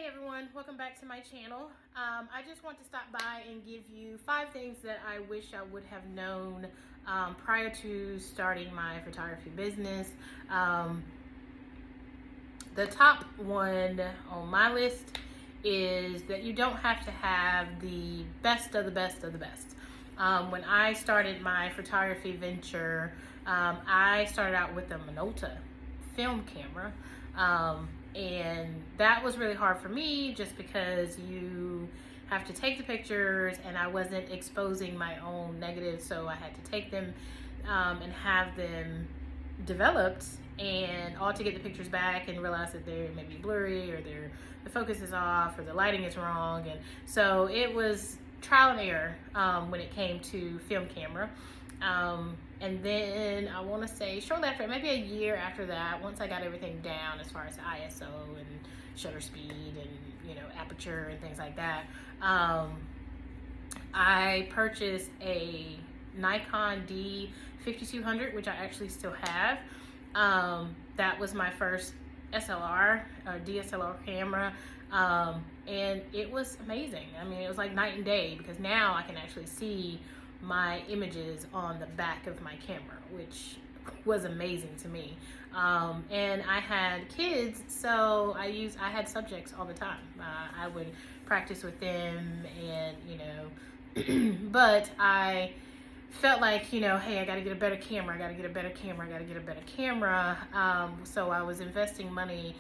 everyone, welcome back to my channel. I just want to stop by and give you 5 things that I wish I would have known prior to starting my photography business. The top one on my list is that you don't have to have the best of the best of the best. When I started my photography venture, I started out with a Minolta film camera. And that was really hard for me just because you have to take the pictures and I wasn't exposing my own negatives, so I had to take them and have them developed, and all to get the pictures back and realize that they're maybe blurry or the focus is off or the lighting is wrong. And so it was trial and error when it came to film camera. And then I want to say shortly after, maybe a year after that, once I got everything down as far as ISO and shutter speed and aperture and things like that, I purchased a Nikon D5200, which I actually still have. That was my first SLR DSLR camera, and it was amazing. I mean, it was like night and day, because now I can actually see my images on the back of my camera, which was amazing to me. And I had kids, so I had subjects all the time. I would practice with them, and but I felt like, hey, I got to get a better camera. I got to get a better camera. I got to get a better camera. So I was investing money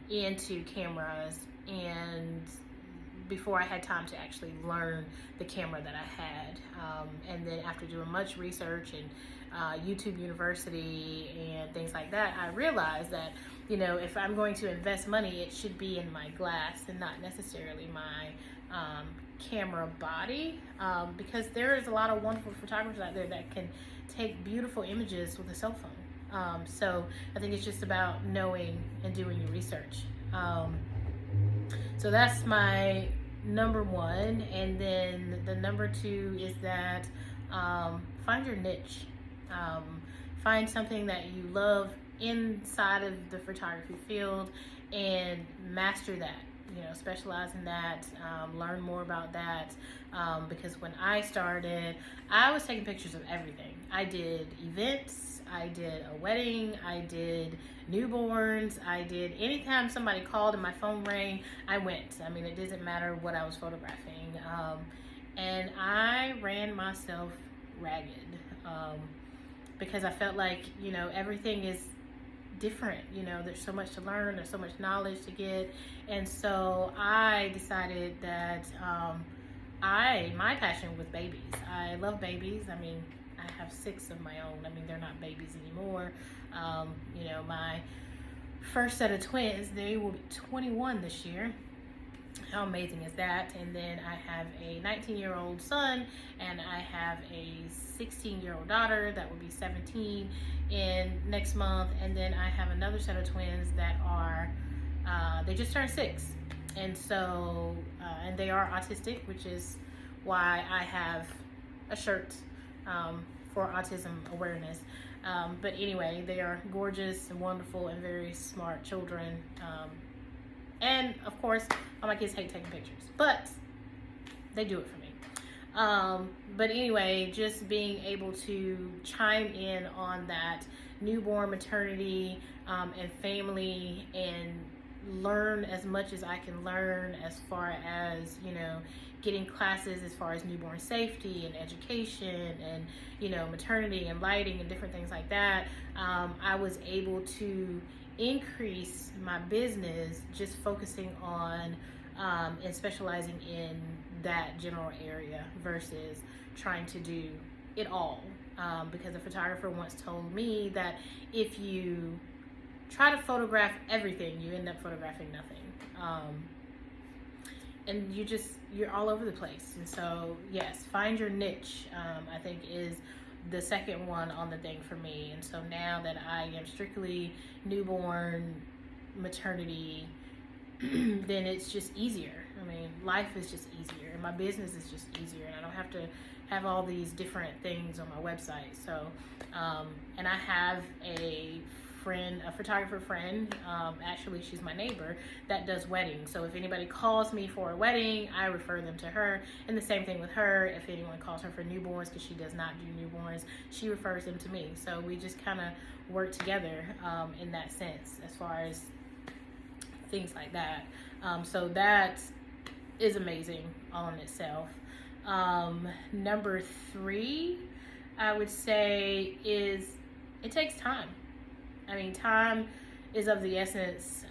into cameras, and before I had time to actually learn the camera that I had. And then after doing much research and YouTube University and things like that, I realized that, if I'm going to invest money, it should be in my glass and not necessarily my camera body, because there is a lot of wonderful photographers out there that can take beautiful images with a cell phone. So I think it's just about knowing and doing your research. So that's my number one. And then the number 2 is that find your niche. Find something that you love inside of the photography field and master that. Specialize in that, learn more about that, because when I started, I was taking pictures of everything. I did events, I did a wedding, I did newborns, I did anytime somebody called and my phone rang, I went. I mean, it doesn't matter what I was photographing. And I ran myself ragged, because I felt like, everything is different. There's so much to learn, there's so much knowledge to get. And so I decided that my passion was babies. I love babies. I mean, I have 6 of my own. I mean, they're not babies anymore. My first set of twins, they will be 21 this year. How amazing is that? And then I have a 19-year-old son, and I have a 16-year-old daughter that will be 17 in next month. And then I have another set of twins that are they just turned 6, and so and they are autistic, which is why I have a shirt for autism awareness. But anyway, they are gorgeous and wonderful and very smart children. And of course, all my kids hate taking pictures, but they do it for me. But anyway, just being able to chime in on that newborn, maternity, and family, and learn as much as I can learn as far as, getting classes as far as newborn safety and education and, maternity and lighting and different things like that. I was able to increase my business just focusing on and specializing in that general area versus trying to do it all, because a photographer once told me that if you try to photograph everything, you end up photographing nothing, and you're all over the place. And so yes, find your niche, I think is the second one on the thing for me. And so now that I am strictly newborn, maternity, then it's just easier. I mean, life is just easier, and my business is just easier, and I don't have to have all these different things on my website. So, and I have a a photographer friend, actually she's my neighbor, that does weddings. So if anybody calls me for a wedding, I refer them to her. And the same thing with her. If anyone calls her for newborns, because she does not do newborns, she refers them to me. So we just kind of work together in that sense as far as things like that. So that is amazing all in itself. Number 3, I would say, is it takes time. I mean, time is of the essence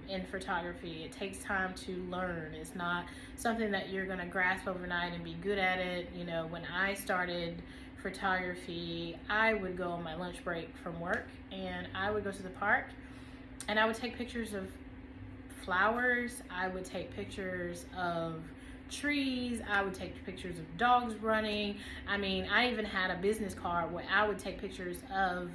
in photography. It takes time to learn. It's not something that you're going to grasp overnight and be good at it. You know, when I started photography, I would go on my lunch break from work and I would go to the park and I would take pictures of flowers. I would take pictures of trees. I would take pictures of dogs running. I mean, I even had a business card where I would take pictures of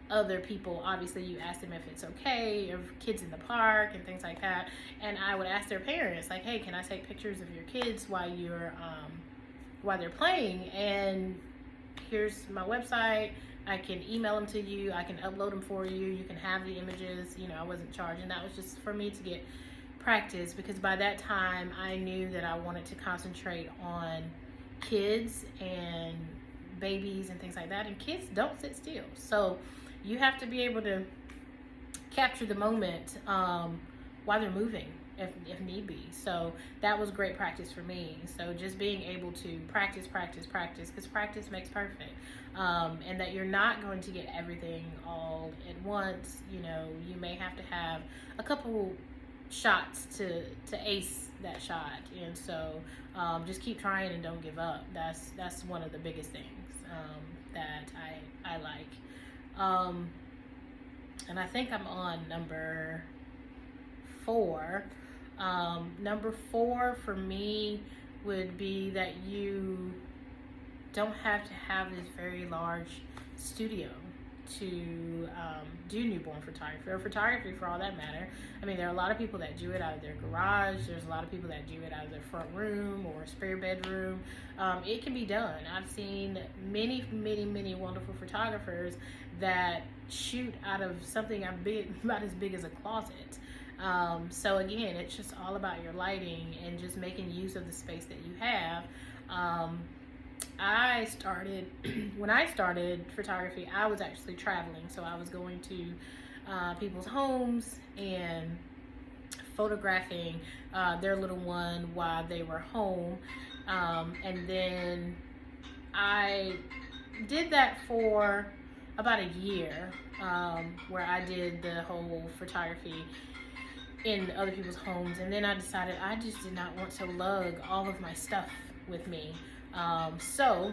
other people. Obviously, you ask them if it's okay, of kids in the park and things like that. And I would ask their parents, like, hey, can I take pictures of your kids while they're playing? And here's my website. I can email them to you. I can upload them for you. You can have the images. You know, I wasn't charging. That was just for me to get practice, because by that time I knew that I wanted to concentrate on kids and babies and things like that. And kids don't sit still. So you have to be able to capture the moment while they're moving, if need be. So that was great practice for me. So just being able to practice, because practice makes perfect. And that you're not going to get everything all at once. You know, you may have to have a couple shots to ace that shot. And so just keep trying and don't give up. That's one of the biggest things that I like. And I think I'm on number 4. Number 4 for me would be that you don't have to have this very large studio to do newborn photography, or photography for all that matter. I mean, there are a lot of people that do it out of their garage. There's a lot of people that do it out of their front room or a spare bedroom. It can be done. I've seen many wonderful photographers that shoot out of something about as big as a closet. So again, it's just all about your lighting and just making use of the space that you have. When I started photography, I was actually traveling. So I was going to people's homes and photographing their little one while they were home. And then I did that for about a year, where I did the whole photography in other people's homes. And then I decided I just did not want to lug all of my stuff with me. So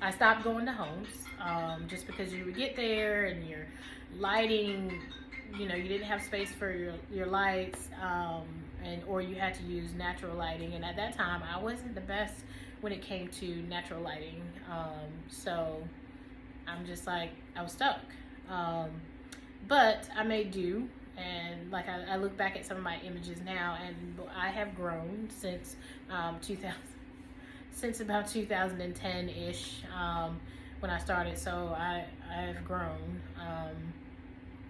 I stopped going to homes, just because you would get there and your lighting, you know, you didn't have space for your lights, or you had to use natural lighting. And at that time, I wasn't the best when it came to natural lighting. So I'm just like, I was stuck. But I made do. And like I look back at some of my images now, and I have grown since since about 2010-ish, when I started. So I've grown.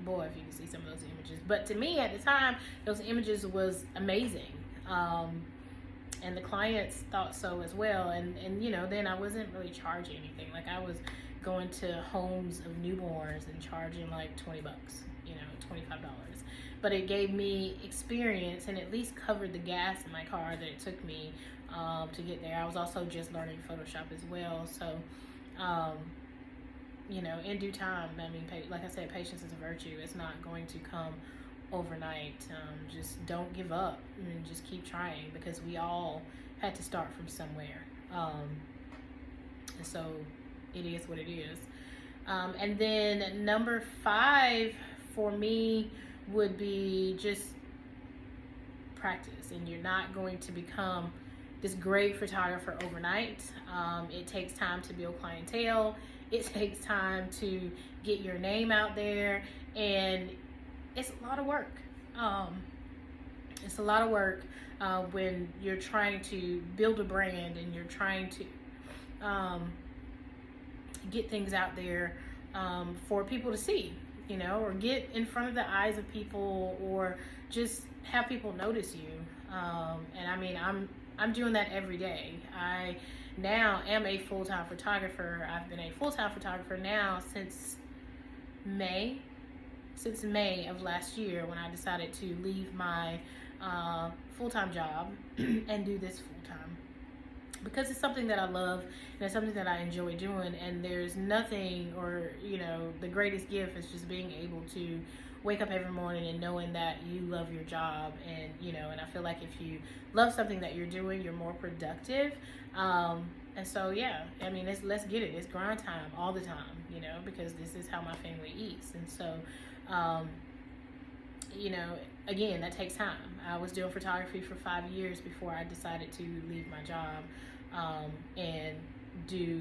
Boy, if you can see some of those images. But to me at the time, those images was amazing. And the clients thought so as well. And you know, then I wasn't really charging anything. Like I was going to homes of newborns and charging like $20, you know, $25. But it gave me experience and at least covered the gas in my car that it took me to get there. I was also just learning Photoshop as well. So, you know, in due time, I mean, like I said, patience is a virtue. It's not going to come overnight. Just don't give up and just keep trying, because we all had to start from somewhere. And so it is what it is. And then number 5 for me would be just practice. And you're not going to become this great photographer overnight. It takes time to build clientele. It takes time to get your name out there, and it's a lot of work. It's a lot of work when you're trying to build a brand and you're trying to get things out there for people to see. or get in front of the eyes of people, or just have people notice you. And I mean, I'm doing that every day. I now am a full-time photographer. I've been a full-time photographer now since May of last year, when I decided to leave my full-time job and do this full-time, because it's something that I love and it's something that I enjoy doing. And there's nothing, or the greatest gift is just being able to wake up every morning and knowing that you love your job. And and I feel like if you love something that you're doing, you're more productive. And so yeah, I mean, let's get it. It's grind time all the time, because this is how my family eats. And so again, that takes time. I was doing photography for 5 years before I decided to leave my job and do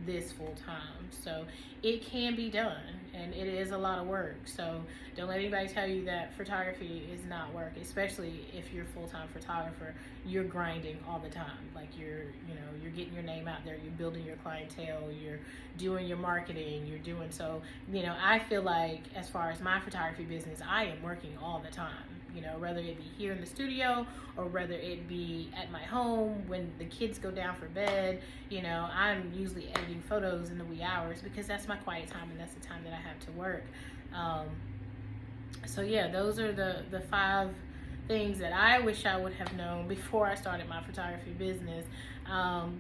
this full time. So it can be done, and it is a lot of work. So don't let anybody tell you that photography is not work, especially if you're a full-time photographer. You're grinding all the time. Like you're getting your name out there, you're building your clientele, you're doing your marketing, you're doing so, I feel like as far as my photography business, I am working all the time. Whether it be here in the studio or whether it be at my home when the kids go down for bed. I'm usually editing photos in the wee hours because that's my quiet time and that's the time that I have to work. So yeah, those are the 5 things that I wish I would have known before I started my photography business.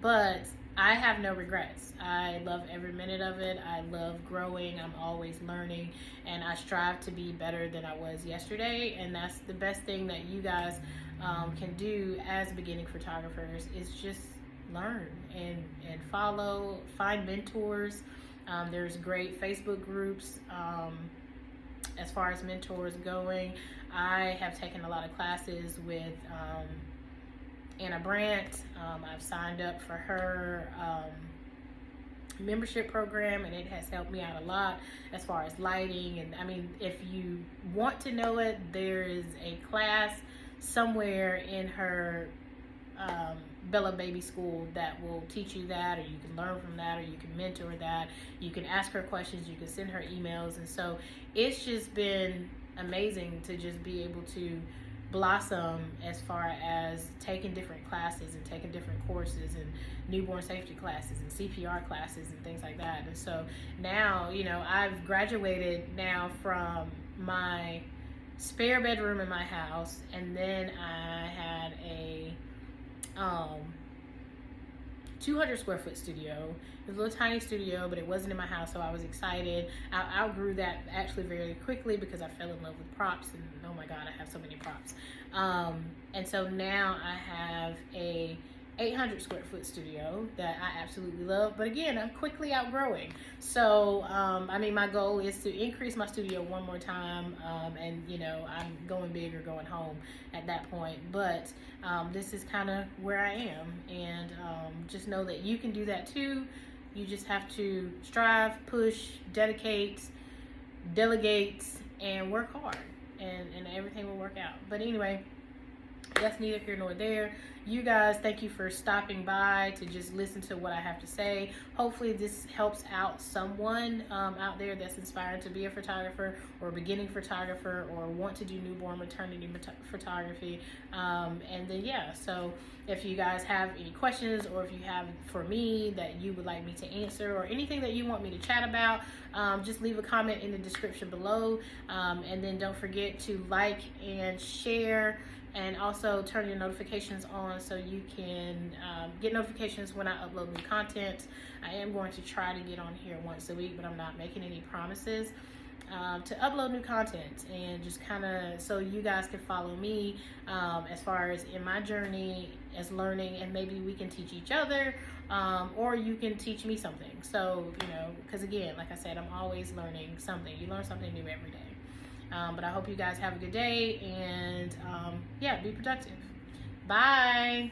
But I have no regrets. I love every minute of it. I love growing. I'm always learning, and I strive to be better than I was yesterday. And that's the best thing that you guys can do as beginning photographers, is just learn and follow, find mentors. There's great Facebook groups as far as mentors going. I have taken a lot of classes with Anna Brandt. I've signed up for her membership program, and it has helped me out a lot as far as lighting. And I mean, if you want to know it, there is a class somewhere in her Bella Baby School that will teach you that, or you can learn from that, or you can mentor that. You can ask her questions, you can send her emails. And so it's just been amazing to just be able to blossom as far as taking different classes and taking different courses and newborn safety classes and CPR classes and things like that. And so now, I've graduated now from my spare bedroom in my house, and then I had a 200 square foot studio. It was a little tiny studio, but it wasn't in my house, so I was excited. I outgrew that actually very quickly because I fell in love with props, and oh my God, I have so many props. And so now I have a 800 square foot studio that I absolutely love, but again, I'm quickly outgrowing. So I mean, my goal is to increase my studio one more time, and I'm going big or going home at that point. But this is kind of where I am, and just know that you can do that too. You just have to strive, push, dedicate, delegate, and work hard, and everything will work out. But anyway, that's neither here nor there. You guys, thank you for stopping by to just listen to what I have to say. Hopefully this helps out someone out there that's inspired to be a photographer or a beginning photographer, or want to do newborn maternity photography. And then yeah, so if you guys have any questions, or if you have for me that you would like me to answer, or anything that you want me to chat about, just leave a comment in the description below. And then don't forget to like and share, and also turn your notifications on so you can get notifications when I upload new content. I am going to try to get on here once a week, but I'm not making any promises to upload new content, and just kind of so you guys can follow me as far as in my journey as learning, and maybe we can teach each other, or you can teach me something. So, because again, like I said, I'm always learning something. You learn something new every day. But I hope you guys have a good day, and yeah, be productive. Bye.